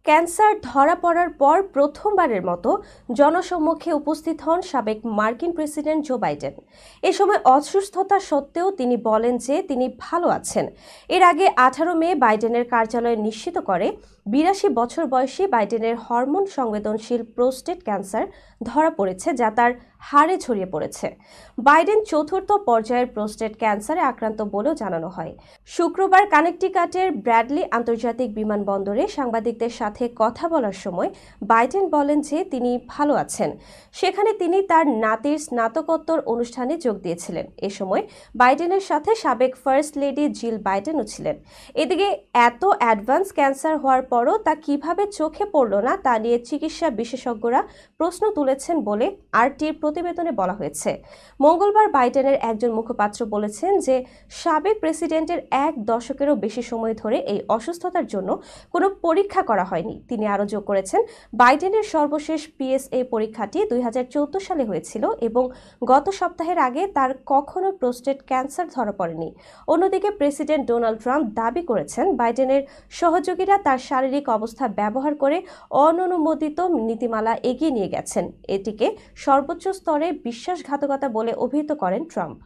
Cancer ধরা পড়ার পর প্রথমবারের মতো জনসম্মুখে উপস্থিত হন সাবেক মার্কিন প্রেসিডেন্ট জো বাইডেন। এ সময় অসুস্থতা সত্ত্বেও তিনি বলেন যে তিনি ভালো আছেন। এর আগে 18 মে বাইডেনের কার্যালয় নিশ্চিত করে 82 বছর বয়সী বাইডেনের হরমোন সংবেদনশীল প্রোস্টেট ক্যান্সার ধরা পড়েছে, যা তার হাড়ে ছড়িয়ে পড়েছে। বাইডেন চতুর্থ পর্যায়ের প্রোস্টেট ক্যান্সারে আক্রান্ত বলেও জানানো হয়। শুক্রবার কানেকটিকাটের ব্র্যাডলি আন্তর্জাতিক বিমানবন্দরে সাংবাদিকদের সাথে কথা বলার সময় বাইডেন বলেন যে তিনি ভালো আছেন। সেখানে তিনি তার নাতির স্নাতকোত্তর অনুষ্ঠানে যোগ দিয়েছিলেন। এ সময় বাইডেনের সাথে সাবেক ফার্স্ট লেডি জিল বাইডেনও ছিলেন। এদিকে এত অ্যাডভান্স ক্যান্সার হওয়ার পরও তা কিভাবে চোখে পড়ল না তা নিয়ে চিকিৎসা বিশেষজ্ঞরা প্রশ্ন তুলেছেন বলে আরটির প্রতিবেদনে বলা হয়েছে। মঙ্গলবার বাইডেনের একজন মুখপাত্র বলেছেন যে সাবেক প্রেসিডেন্টের 1 দশকেরও বেশি সময় ধরে এই অসুস্থতার জন্য কোনো পরীক্ষা করা হয়নি। তিনি আরও যোগ করেছেন, বাইডেনের সর্বশেষ পিএসএ পরীক্ষাটি 2014 সালে হয়েছিল এবং গত সপ্তাহের আগে তার কখনো প্রোস্টেট ক্যান্সার ধরা পড়েনি। অন্যদিকে প্রেসিডেন্ট ডোনাল্ড ট্রাম্প দাবি করেছেন বাইডেনের সহযোগীরা তার শারীরিক অবস্থা ব্যবহার করে অননুমোদিত নীতিমালা এগিয়ে নিয়ে গেছেন। এটিকে সর্বোচ্চ স্তরে বিশ্বাসঘাতকতা বলে অভিহিত করেন ট্রাম্প।